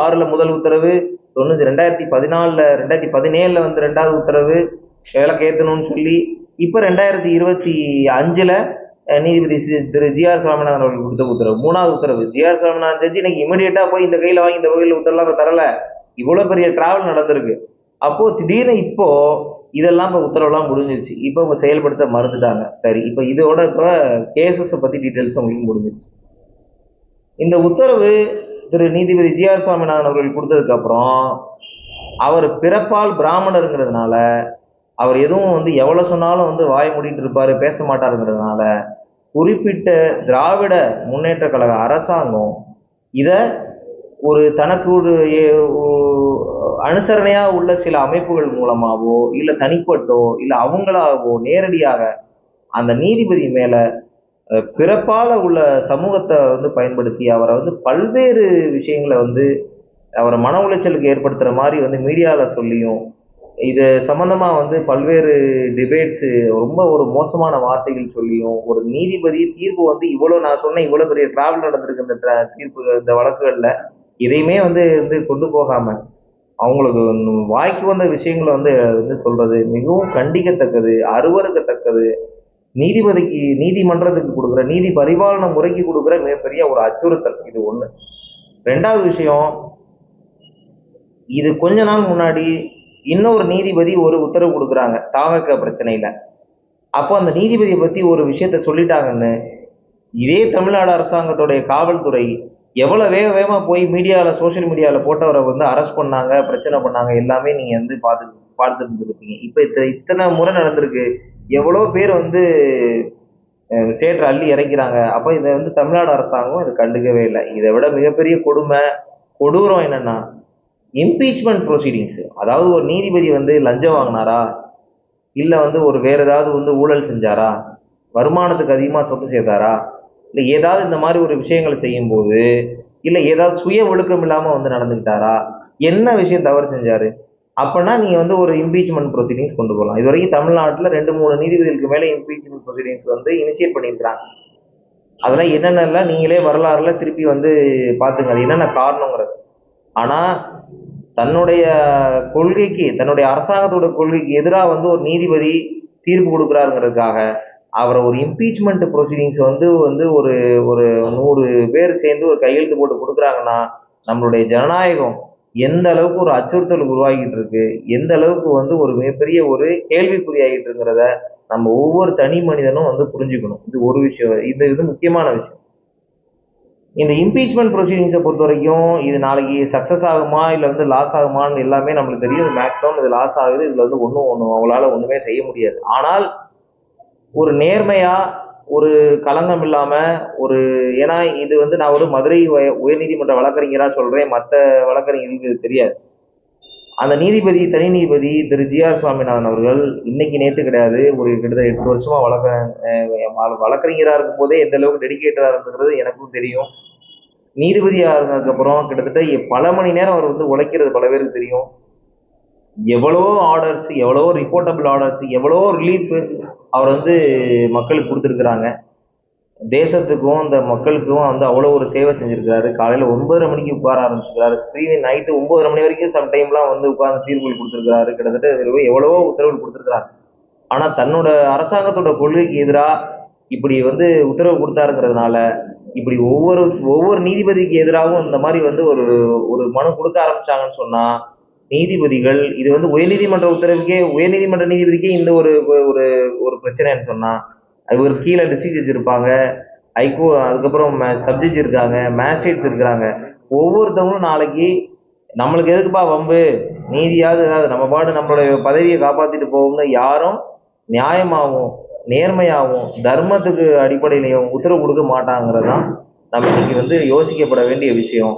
96ல் முதல் உத்தரவு, 2014 2017 வந்து 2வது உத்தரவு விளக்கு ஏற்றணும்னு சொல்லி, இப்போ 2025ல் நீதிபதி திரு ஜி.ஆர். சுவாமிநாதன் அவர்கள் கொடுத்த உத்தரவு 3வது உத்தரவு. ஜி.ஆர். சுவாமிநாதன் ஜட்ஜி இன்னைக்கு இமிடியேட்டா போய் இந்த கையில வாங்கி இந்த கையில உத்தரலாம் தரல. இவ்வளவு பெரிய டிராவல் நடந்திருக்கு. அப்போ திடீர்னு இப்போ இதெல்லாம் இப்போ உத்தரவுலாம் முடிஞ்சிருச்சு. இப்போ அவங்க செயல்படுத்த மறுத்துட்டாங்க. சரி, இப்போ இதோட இப்போ கேசஸை பத்தி டீட்டெயில்ஸ் உங்களுக்கு முடிஞ்சிருச்சு. இந்த உத்தரவு திரு நீதிபதி ஜி.ஆர். சுவாமிநாதன் அவர்கள் கொடுத்ததுக்கு அப்புறம் அவர் பிறப்பால் பிராமணருங்கிறதுனால அவர் எதுவும் வந்து எவ்வளவு சொன்னாலும் வந்து வாய் மூடிட்டு இருப்பாரு, பேச மாட்டாருங்கிறதுனால குறிப்பிட்ட திராவிட முன்னேற்ற கழக அரசாங்கம் இத ஒரு தனக்கு ஒரு அனுசரணையா உள்ள சில அமைப்புகள் மூலமாவோ இல்ல தனிப்பட்டோ இல்ல அவங்களாவோ நேரடியாக அந்த நீதிபதி மேல பிறப்பால உள்ள சமூகத்தை வந்து பயன்படுத்தி அவரை வந்து பல்வேறு விஷயங்களை வந்து அவரை மன உளைச்சலுக்கு ஏற்படுத்துற மாதிரி வந்து மீடியால சொல்லியும் இது சம்பந்தமா வந்து பல்வேறு டிபேட்ஸ் ரொம்ப ஒரு மோசமான வார்த்தைகள் சொல்லியும் ஒரு நீதிபதி தீர்ப்பு வந்து இவ்வளவு நான் சொன்ன இவ்வளவு பெரிய டிராவல் நடந்திருக்கு இந்த தீர்ப்பு இந்த வழக்குகள்ல இதையுமே வந்து கொண்டு போகாம அவங்களுக்கு வாய்க்கு வந்த விஷயங்களை வந்து சொல்றது மிகவும் கண்டிக்கத்தக்கது, அருவருக்கத்தக்கது. நீதிபதிக்கு நீதிமன்றத்துக்கு கொடுக்குற நீதி பரிபாலன முறைக்கு கொடுக்குற மிகப்பெரிய ஒரு அச்சுறுத்தல் இது ஒண்ணு. 2வது விஷயம், இது கொஞ்ச நாள் முன்னாடி இன்னொரு நீதிபதி ஒரு உத்தரவு கொடுக்குறாங்க தாவக பிரச்சனையில. அப்போ அந்த நீதிபதியை பத்தி ஒரு விஷயத்த சொல்லிட்டாங்கன்னு இதே தமிழ்நாடு அரசாங்கத்துடைய காவல்துறை எவ்வளவு வேகமா போய் மீடியால சோசியல் மீடியால போட்டவரை வந்து அரெஸ்ட் பண்ணாங்க, பிரச்சனை பண்ணாங்க, எல்லாமே நீங்க வந்து பார்த்துட்டு இருப்பீங்க. இப்ப இத்தனை முறை நடந்திருக்கு. எவ்வளவு பேர் வந்து சேற்று அள்ளி இறக்கிறாங்க. அப்ப இதை வந்து தமிழ்நாடு அரசாங்கம் இதை கண்டுக்கவே இல்லை. இதை விட மிகப்பெரிய கொடூரம் என்னன்னா இம்பீச்மெண்ட் ப்ரொசீடிங்ஸ். அதாவது ஒரு நீதிபதி வந்து லஞ்சம் வாங்கினாரா, இல்ல வந்து ஒரு வேற ஏதாவது வந்து ஊழல் செஞ்சாரா, வருமானத்துக்கு அதிகமா சொத்து சேர்த்தாரா, இல்ல ஏதாவது இந்த மாதிரி ஒரு விஷயங்களை செய்யும் போது இல்ல ஏதாவது சுய ஒழுக்கம் இல்லாம வந்து நடந்துக்கிட்டாரா, என்ன விஷயம் தவறு செஞ்சாரு, அப்பனா நீங்க வந்து ஒரு இம்பீச்மெண்ட் ப்ரொசீடிங்ஸ் கொண்டு போகலாம். இது வரைக்கும் தமிழ்நாட்டுல 2-3 நீதிபதிகளுக்கு மேல இம்பீச்மெண்ட் ப்ரொசீடிங்ஸ் வந்து இனிஷியேட் பண்ணியிருக்கிறாங்க. அதெல்லாம் என்னென்னலாம் நீங்களே வரலாறுல திருப்பி வந்து பாத்துங்க, அது என்னென்ன காரணங்கிறது. ஆனா தன்னுடைய கொள்கைக்கு தன்னுடைய அரசாங்கத்தோட கொள்கைக்கு எதிராக வந்து ஒரு நீதிபதி தீர்ப்பு கொடுக்குறாருங்கிறதுக்காக அவரை ஒரு இம்பீச்மெண்ட் ப்ரொசீடிங்ஸ் வந்து வந்து ஒரு ஒரு 100 பேர் சேர்ந்து ஒரு கையெழுத்து போட்டு கொடுக்குறாங்கன்னா நம்மளுடைய ஜனநாயகம் எந்த அளவுக்கு ஒரு அச்சுறுத்தல் உருவாகிட்டு இருக்கு, எந்த அளவுக்கு வந்து ஒரு மிகப்பெரிய ஒரு கேள்விக்குறியாகிட்டு இருக்கிறத நம்ம ஒவ்வொரு தனி மனிதனும் வந்து புரிஞ்சுக்கணும். இது ஒரு விஷயம். இது முக்கியமான விஷயம். இந்த இம்பீச்மெண்ட் ப்ரொசீடிங்ஸை பொறுத்த வரைக்கும் இது நாளைக்கு சக்ஸஸ் ஆகுமா இல்லை வந்து லாஸ் ஆகுமான்னு எல்லாமே நம்மளுக்கு தெரியும். மேக்ஸிமம் இது லாஸ் ஆகுது. இதுல வந்து ஒன்றும் அவங்களால ஒண்ணுமே செய்ய முடியாது. ஆனால் ஒரு நேர்மையா ஒரு களங்கம் இல்லாம ஒரு ஏன்னா இது வந்து நான் ஒரு மதுரை உயர்நீதிமன்ற வழக்கறிஞரா சொல்றேன், மற்ற வழக்கறிஞர்களுக்கு இது தெரியாது. அந்த நீதிபதி தனி நீதிபதி திரு ஜி.ஆர். சுவாமிநாதன் அவர்கள் இன்னைக்கு நேற்று கிடையாது, ஒரு கிட்டத்தட்ட 8 வருஷமா வழக்கறிஞரா இருக்கும் போதே எந்த அளவுக்கு டெடிகேட்டடா இருந்தது எனக்கும் தெரியும். நீதிபதியா இருந்ததுக்கு அப்புறம் கிட்டத்தட்ட பல மணி நேரம் அவர் வந்து உழைக்கிறது பல பேருக்கு தெரியும். எவ்வளவோ ஆர்டர்ஸ், எவ்வளவோ ரிப்போர்ட்டபிள் ஆர்டர்ஸ், எவ்வளவோ ரிலீஃப் அவர் வந்து மக்களுக்கு கொடுத்துருக்குறாங்க. தேசத்துக்கும் இந்த மக்களுக்கும் வந்து அவ்வளோ ஒரு சேவை செஞ்சிருக்காரு. காலையில 9:30 மணிக்கு உட்கார ஆரம்பிச்சிருக்காரு. நைட்டு 9:30 மணி வரைக்கும் சம்டைம்லாம் வந்து உட்கார்ந்து தீர்ப்புகள் கொடுத்துருக்காரு. கிட்டத்தட்ட எவ்வளவோ உத்தரவுகள் கொடுத்துருக்காரு. ஆனா தன்னோட அரசாங்கத்தோட கொள்கைக்கு எதிரா இப்படி வந்து உத்தரவு கொடுத்தாருங்கிறதுனால இப்படி ஒவ்வொரு நீதிபதிக்கு எதிராகவும் இந்த மாதிரி வந்து ஒரு ஒரு மனு கொடுக்க ஆரம்பிச்சாங்கன்னு சொன்னா நீதிபதிகள் இது வந்து உயர்நீதிமன்ற நீதிபதிக்கே இந்த ஒரு ஒரு ஒரு பிரச்சனைன்னு சொன்னா இவர் கீழே டிஸ்ட்ரிக்ட் ஜட்ஜ் இருப்பாங்க, அதுக்கப்புறம் சப் ஜட்ஜ் இருக்காங்க, மேஜிஸ்ட்ரேட்ஸ் இருக்கிறாங்க. ஒவ்வொருத்தவங்களும் நாளைக்கு நம்மளுக்கு எதுக்குப்பா வம்பு, நீதியாவது ஏதாவது நம்ம பாட்டு நம்மளுடைய பதவியை காப்பாத்திட்டு போவோம்னு யாரும் நியாயமாகவும் நேர்மையாகவும் தர்மத்துக்கு அடிப்படையிலையும் உத்தரவு கொடுக்க மாட்டாங்கிறது தான் நம்ம இன்னைக்கு வந்து யோசிக்கப்பட வேண்டிய விஷயம்.